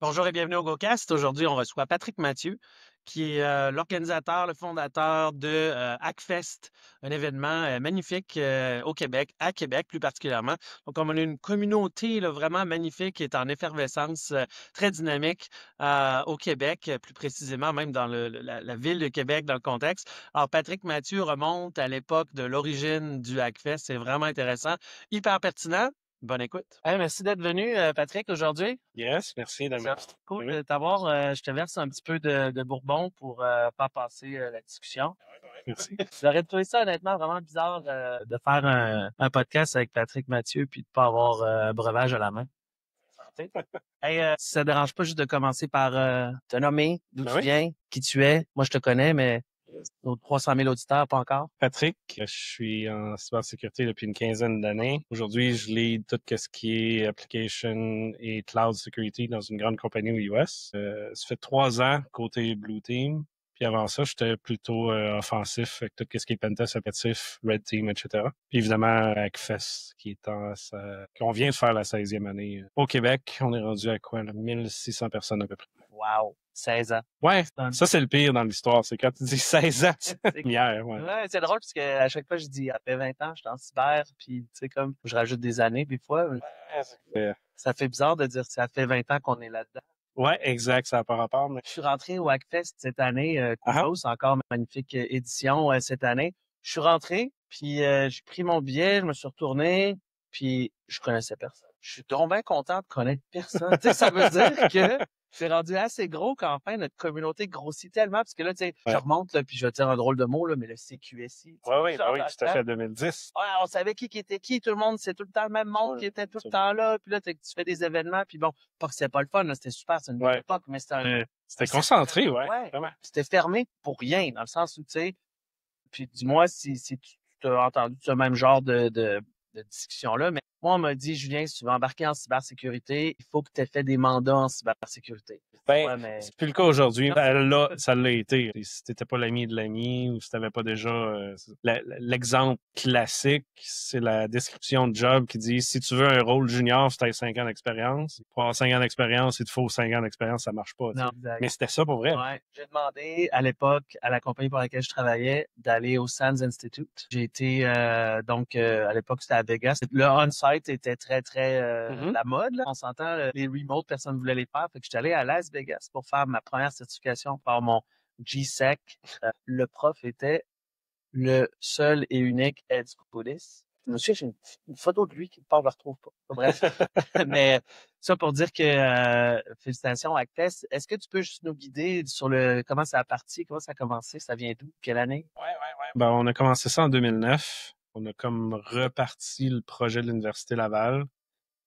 Bonjour et bienvenue au GoCast. Aujourd'hui, on reçoit Patrick Mathieu, qui est l'organisateur, le fondateur de Hackfest, un événement magnifique au Québec, à Québec plus particulièrement. Donc, on a une communauté là, vraiment magnifique qui est en effervescence, très dynamique au Québec, plus précisément même dans la ville de Québec, dans le contexte. Alors, Patrick Mathieu remonte à l'époque de l'origine du Hackfest. C'est vraiment intéressant, hyper pertinent. Bonne écoute. Hey, merci d'être venu, Patrick, aujourd'hui. Yes, merci de Ça cool oui, de t'avoir. Je te verse un petit peu de bourbon pour faire passer la discussion. merci. J'aurais trouvé ça honnêtement vraiment bizarre de faire un podcast avec Patrick Mathieu puis de pas avoir un breuvage à la main. Santé. Hey, si ça te dérange pas juste de commencer par te nommer, d'où Ben tu oui. viens, qui tu es. Moi, je te connais, mais nos 300 000 auditeurs, pas encore. Patrick, je suis en cybersécurité depuis une quinzaine d'années. Aujourd'hui, je lead tout ce qui est application et cloud security dans une grande compagnie aux US. Ça fait 3 ans côté Blue Team. Puis avant ça, j'étais plutôt offensif avec tout ce qui est pentest applicatif, Red Team, etc. Puis évidemment, Hackfest, qu'on vient de faire la 16e année. Au Québec, on est rendu à quoi, là, 1600 personnes à peu près. Wow, 16 ans. Ouais, C'est un- ça c'est le pire dans l'histoire, c'est quand tu dis 16 ans, c'est hier, ouais. Ouais, c'est drôle parce que à chaque fois je dis, ça fait 20 ans, je suis en cyber, puis tu sais, comme je rajoute des années des fois. Ça fait bizarre de dire ça fait 20 ans qu'on est là-dedans. Ouais, exact, ça n'a pas rapport, mais Je suis rentré au Hackfest cette année, ah, Kudos, c'est encore une magnifique édition cette année. Je suis rentré, puis j'ai pris mon billet, je me suis retourné, puis je connaissais personne. Je suis donc bien content de connaître personne. Tu sais, ça veut dire que c'est rendu assez gros qu'enfin notre communauté grossit tellement, parce que là, tu sais, je ouais. remonte, là, puis je vais dire un drôle de mot, là, mais le CQSI. Ouais, oui, genre oui, dans le tout à temps, fait, 2010. ouais, on savait qui était qui, tout le monde, c'est tout le temps le même monde Ouais, qui était tout le c'est- temps là, puis là, tu fais des événements, puis bon, pas que c'était pas le fun, là, c'était super, c'est une belle ouais. époque, mais c'était C'était concentré, ouais, ouais, vraiment. c'était fermé pour rien, dans le sens où, tu sais, puis dis-moi si tu as entendu ce même genre de discussion-là, mais moi, on m'a dit, Julien, si tu veux embarquer en cybersécurité, il faut que tu aies fait des mandats en cybersécurité. Ben, Ouais, mais c'est plus le cas aujourd'hui. Ben, là, ça l'a été. Si t'étais pas l'ami de l'ami ou si t'avais pas déjà l'exemple classique, c'est la description de job qui dit si tu veux un rôle junior, si t'as 5 ans d'expérience. Pour avoir 5 ans d'expérience, il te faut 5 ans d'expérience, ça marche pas. non, T'sais. exact. Mais c'était ça pour vrai. Ouais, j'ai demandé à l'époque à la compagnie pour laquelle je travaillais d'aller au SANS Institute. J'ai été donc à l'époque c'était à Vegas. Le on-site était très la mode là. On s'entend les remote personne ne voulait les faire. Fait que j'étais allé à Las Vegas pour faire ma première certification par mon GSEC. Le prof était le seul et unique Ed Skoulis. Monsieur, j'ai une photo de lui qui part, je la retrouve pas. Bref. Mais ça pour dire que félicitations Hackfest. Est-ce que tu peux juste nous guider sur comment ça a parti, comment ça a commencé, ça vient d'où, quelle année? Ouais. Ben, on a commencé ça en 2009. On a comme reparti le projet de l'Université Laval,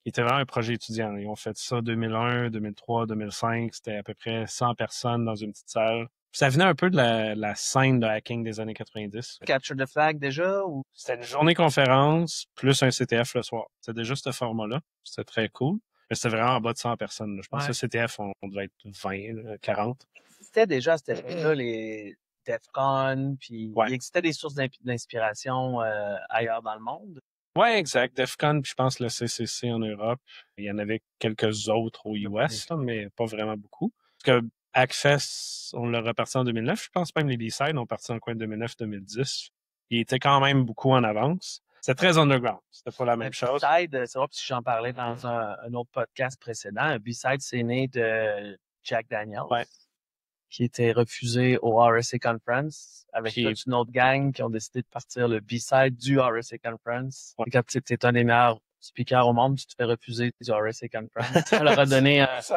qui était vraiment un projet étudiant. Ils ont fait ça 2001, 2003, 2005. C'était à peu près 100 personnes dans une petite salle. Puis ça venait un peu de la scène de hacking des années 90. Capture the flag déjà ou? C'était une journée conférence plus un CTF le soir. C'était déjà ce format-là. C'était très cool. Mais c'était vraiment en bas de 100 personnes. Là. Je pense que le CTF, on devait être 20, là, 40. C'était déjà à cette époque-là les DEF CON, puis Ouais. il existait des sources d'inspiration ailleurs dans le monde. Ouais, exact. DEF CON, puis je pense le CCC en Europe. Il y en avait quelques autres aux US, là, mais pas vraiment beaucoup. Parce que Hackfest, on l'a reparti en 2009. Je pense même les B-Sides ont parti en coin de 2009-2010. Il était quand même beaucoup en avance. C'était très underground. C'était pas la même chose. B-Side, c'est vrai, parce que j'en parlais dans un autre podcast précédent. Un B-Side, c'est né de Jack Daniels. Ouais. Qui était refusé au RSA Conference avec toute une autre gang qui ont décidé de partir le B-Side du RSA Conference. Ouais. Et quand tu es un des meilleurs speakers au monde, tu te fais refuser du RSA Conference. Ça leur a donné c'est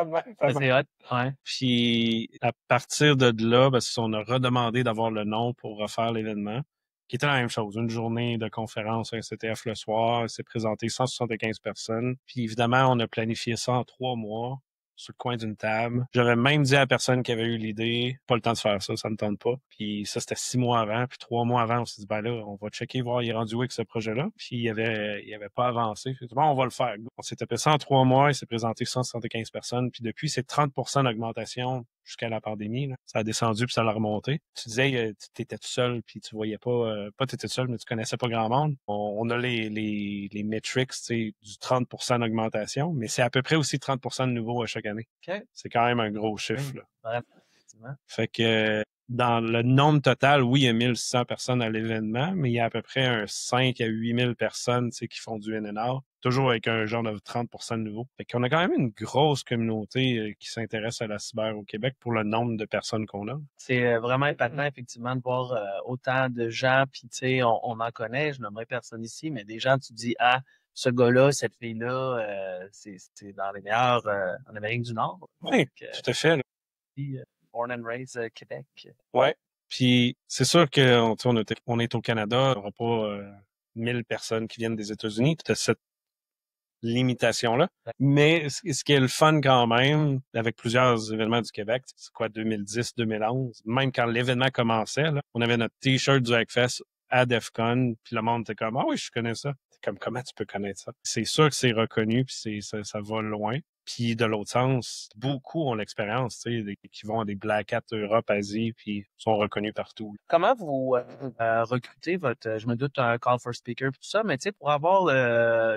hot. Ouais. Puis à partir de là, parce qu'on a redemandé d'avoir le nom pour refaire l'événement, qui était la même chose. Une journée de conférence à CTF le soir, il s'est présenté 175 personnes. Puis évidemment, on a planifié ça en 3 mois. Sur le coin d'une table. J'aurais même dit à la personne qui avait eu l'idée, pas le temps de faire ça, ça me tente pas. Puis ça, c'était 6 mois avant. Puis 3 mois avant, on s'est dit, ben là, on va checker, voir, il est rendu où avec ce projet-là. Puis il avait pas avancé. Puis, bon, on va le faire. On s'est tapé ça en 3 mois, il s'est présenté 175 personnes. Puis depuis, c'est 30% d'augmentation jusqu'à la pandémie. Là. Ça a descendu puis ça l'a remonté. Tu disais, tu étais tout seul puis tu voyais pas t'étais tout seul, mais tu connaissais pas grand monde. On a les metrics, tu sais, du 30% d'augmentation, mais c'est à peu près aussi 30% de nouveaux à chaque année. OK. C'est quand même un gros chiffre. Oui, Là. vraiment, effectivement. Fait que dans le nombre total, oui, il y a 1600 personnes à l'événement, mais il y a à peu près un 5 à 8 000 personnes qui font du in-and-out, toujours avec un genre de 30% de nouveau. Fait qu'on a quand même une grosse communauté qui s'intéresse à la cyber au Québec pour le nombre de personnes qu'on a. C'est vraiment épatant, effectivement, de voir autant de gens, puis tu sais, on en connaît, je nommerai personne ici, mais des gens, tu dis, ah, ce gars-là, cette fille-là, c'est dans les meilleurs en Amérique du Nord. Oui, tout à fait. Là. Puis, born and raised Québec. Ouais. Puis c'est sûr qu'on on est au Canada, on n'aura pas 1000 personnes qui viennent des États-Unis. Tu as cette limitation-là. Mais ce qui est le fun quand même, avec plusieurs événements du Québec, c'est quoi, 2010, 2011, même quand l'événement commençait, là, on avait notre T-shirt du Hackfest à DEFCON, puis le monde était comme « Ah oui, je connais ça ». Comme, comment tu peux connaître ça? C'est sûr que c'est reconnu, puis ça va loin. Puis de l'autre sens, beaucoup ont l'expérience, tu sais, qui vont à des Black Hat Europe, Asie, puis sont reconnus partout. Comment vous recrutez je me doute, un call for speaker tout ça, mais tu sais, pour avoir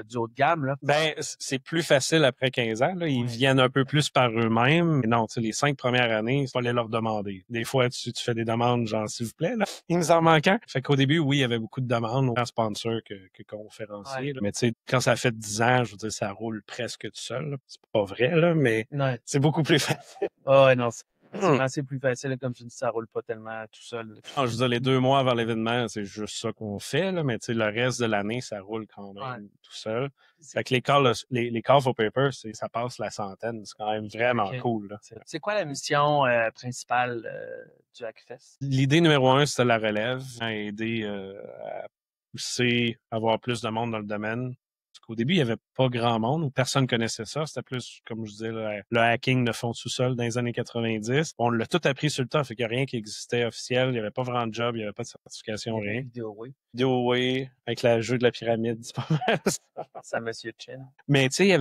du haut de gamme, là. Ben, c'est plus facile après 15 ans, là. Ils viennent un peu plus par eux-mêmes. Mais non, tu sais, les 5 premières années, il fallait leur demander. Des fois, tu fais des demandes, genre, s'il vous plaît, là. Il nous en manque un. Fait qu'au début, oui, il y avait beaucoup de demandes, autant sponsors que conférenciers. Mais tu sais, quand ça fait 10 ans, je veux dire, ça roule presque tout seul, là. C'est pas vrai, là, mais c'est beaucoup plus facile. Ouais, non, c'est plus facile, comme tu dis, ça roule pas tellement tout seul. Je veux dire, les 2 mois avant l'événement, c'est juste ça qu'on fait, là, mais tu sais, le reste de l'année, ça roule quand même tout seul. Fait que les call for paper, ça passe la centaine. C'est quand même vraiment cool, là. C'est quoi la mission principale du Hackfest? L'idée numéro 1, c'était la relève, aider à pousser, avoir plus de monde dans le domaine. Parce qu'au début, il n'y avait pas grand monde ou personne connaissait ça. C'était plus, comme je disais, le hacking de fond de sous-sol dans les années 90. On l'a tout appris sur le temps, fait qu'il n'y a rien qui existait officiel. Il n'y avait pas vraiment de job, il n'y avait pas de certification, rien. Vidéo, avec le jeu de la pyramide, c'est pas mal ça. Monsieur Chin. Mais tu sais, il y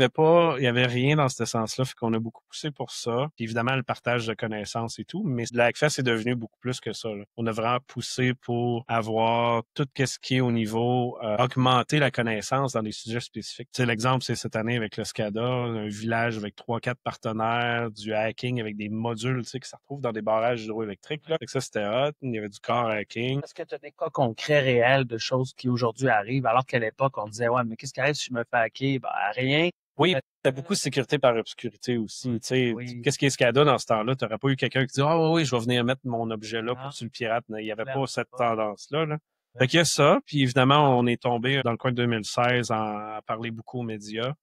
avait rien dans ce sens-là, fait qu'on a beaucoup poussé pour ça. Puis évidemment, le partage de connaissances et tout, mais le Hackfest est devenu beaucoup plus que ça. Là. On a vraiment poussé pour avoir tout ce qui est au niveau augmenter la connaissance dans des sujets spécifiques. Tu sais, l'exemple, c'est cette année avec le SCADA, un village avec 3-4 partenaires, du hacking avec des modules, tu sais, qui se retrouvent dans des barrages hydroélectriques. Là. Fait que ça, c'était hot. Il y avait du core hacking. Est-ce que tu as des cas concrets réels de choses qui aujourd'hui arrivent, alors qu'à l'époque, on disait, ouais, mais qu'est-ce qui arrive si je me fais hacker? Ben, rien. Oui, t'as beaucoup de sécurité par obscurité aussi. Tu sais, qu'est-ce qui est SCADA dans ce temps-là? T'aurais pas eu quelqu'un qui dit, ah oui, je vais venir mettre mon objet là pour que tu le pirates. Il y avait pas cette tendance-là, là. Fait qu'il y a ça, puis évidemment, on est tombé dans le coin de 2016 à parler beaucoup aux médias.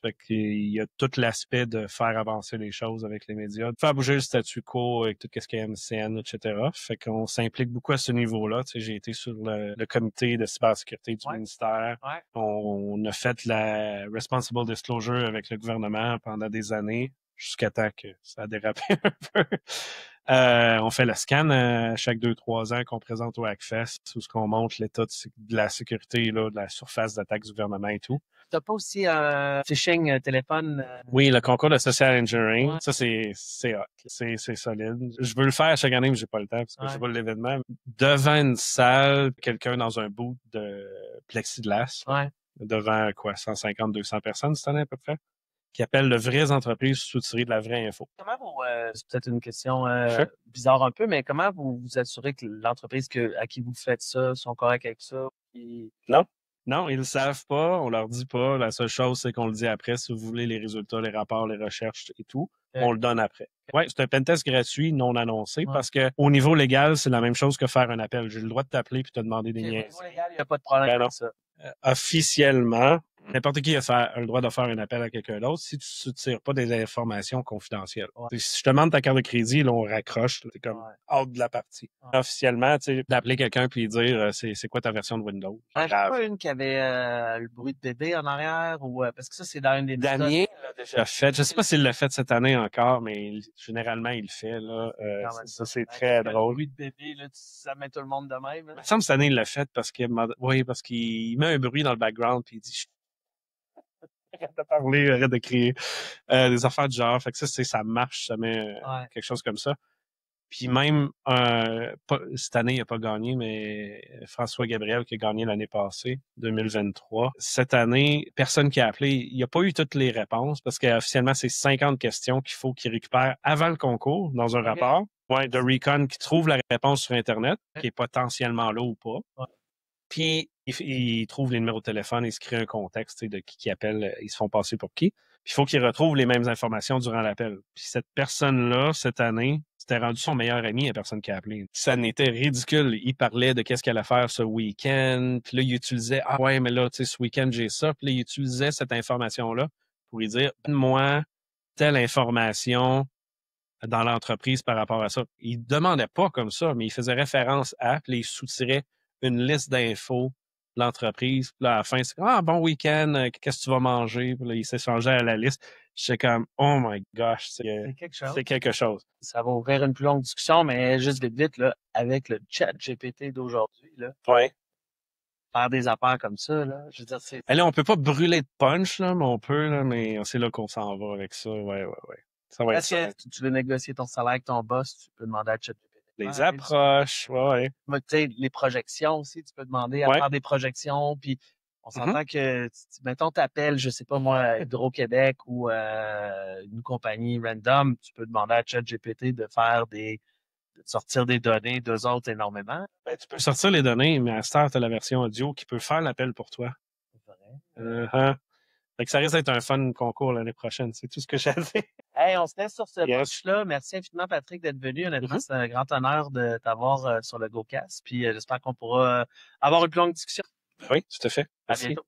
Fait qu'il y a tout l'aspect de faire avancer les choses avec les médias, de faire bouger le statu quo avec tout ce qui est MCN, etc. Fait qu'on s'implique beaucoup à ce niveau-là. Tu sais, j'ai été sur le comité de cybersécurité du ministère. On a fait la responsible disclosure avec le gouvernement pendant des années, jusqu'à temps que ça a dérapé un peu. On fait le scan à chaque 2-3 ans qu'on présente au Hackfest, où ce qu'on montre l'état de la sécurité, là, de la surface d'attaque du gouvernement et tout. T'as pas aussi un phishing téléphone? Oui, le concours de social engineering, ça c'est hot, c'est solide. Je veux le faire chaque année, mais j'ai pas le temps parce que j'ai pas l'événement. Devant une salle, quelqu'un dans un boot de plexiglas, devant quoi, 150-200 personnes cette année à peu près, qui appellent de vraies entreprises soutirées de la vraie info. Comment vous, c'est peut-être une question bizarre un peu, mais comment vous vous assurez que l'entreprise à qui vous faites ça sont corrects avec ça? Non, ils le savent pas, on leur dit pas. La seule chose, c'est qu'on le dit après. Si vous voulez les résultats, les rapports, les recherches et tout, on le donne après. Ouais, c'est un pentest gratuit, non annoncé, parce que au niveau légal, c'est la même chose que faire un appel. J'ai le droit de t'appeler puis te demander des liens. Au niveau légal, il n'y a pas de problème avec ça. Officiellement, n'importe qui a le droit de faire un appel à quelqu'un d'autre si tu ne soutires pas des informations confidentielles. Si je te demande ta carte de crédit, là, on raccroche. T'es comme out de la partie. Officiellement, tu sais, d'appeler quelqu'un puis dire c'est quoi ta version de Windows. J'ai pas une qui avait le bruit de bébé en arrière ou parce que ça, c'est dans une des Damien l'a déjà fait. Je sais pas s'il l'a fait cette année encore, mais généralement, il le fait. Là. Ça, c'est très drôle. Le bruit de bébé, là, ça met tout le monde de même. Il me semble que cette année, il l'a fait parce qu'il met un bruit dans le background puis il dit arrête de parler, arrête de crier. Des affaires du genre. Fait que ça marche, ça met quelque chose comme ça. Puis même, cette année, il n'a pas gagné, mais François Gabriel qui a gagné l'année passée, 2023. Cette année, personne qui a appelé, il n'a pas eu toutes les réponses parce qu'officiellement, c'est 50 questions qu'il faut qu'il récupère avant le concours dans un rapport. Ouais, de Recon qui trouve la réponse sur Internet, qui est potentiellement là ou pas. Ouais. Puis, il trouve les numéros de téléphone, il se crée un contexte de qui appelle, ils se font passer pour qui. Puis, il faut qu'il retrouve les mêmes informations durant l'appel. Puis, cette personne-là, cette année, c'était rendu son meilleur ami, la personne qui a appelé. Ça n'était ridicule. Il parlait de qu'est-ce qu'elle allait faire ce week-end. Puis là, il utilisait, ah ouais, mais là, tu sais, ce week-end, j'ai ça. Puis là, il utilisait cette information-là pour lui dire, donne-moi telle information dans l'entreprise par rapport à ça. Il demandait pas comme ça, mais il faisait référence à, puis il soutirait une liste d'infos de l'entreprise. Puis là, à la fin, c'est « Ah, bon week-end, qu'est-ce que tu vas manger? » Puis là, il s'échangeait à la liste. J'étais comme « Oh my gosh, c'est quelque chose. » Ça va ouvrir une plus longue discussion, mais juste vite, là, avec le chat GPT d'aujourd'hui, là. Ouais. Faire des affaires comme ça, là. Je veux dire, c'est... Et là, on peut pas brûler de punch, là, mais on peut, là, mais c'est là qu'on s'en va avec ça. Ouais. Ça va Est-ce que tu veux négocier ton salaire avec ton boss, tu peux demander à ChatGPT. Les approches, ouais. Tu sais, les projections aussi, tu peux demander à faire des projections, puis on s'entend que, mettons, t'appelles, je sais pas moi, Hydro-Québec ou une compagnie random, tu peux demander à ChatGPT de faire de sortir des données d'eux autres énormément. Ben, tu peux sortir les données, mais à cette heure, tu as la version audio qui peut faire l'appel pour toi. C'est vrai. Fait que ça risque d'être un fun concours l'année prochaine. C'est tout ce que j'avais. Hey, on se laisse sur ce punch-là. Merci infiniment, Patrick, d'être venu. Honnêtement, c'est un grand honneur de t'avoir sur le GoCast. Puis j'espère qu'on pourra avoir une plus longue discussion. Oui, tout à fait. Merci. À bientôt.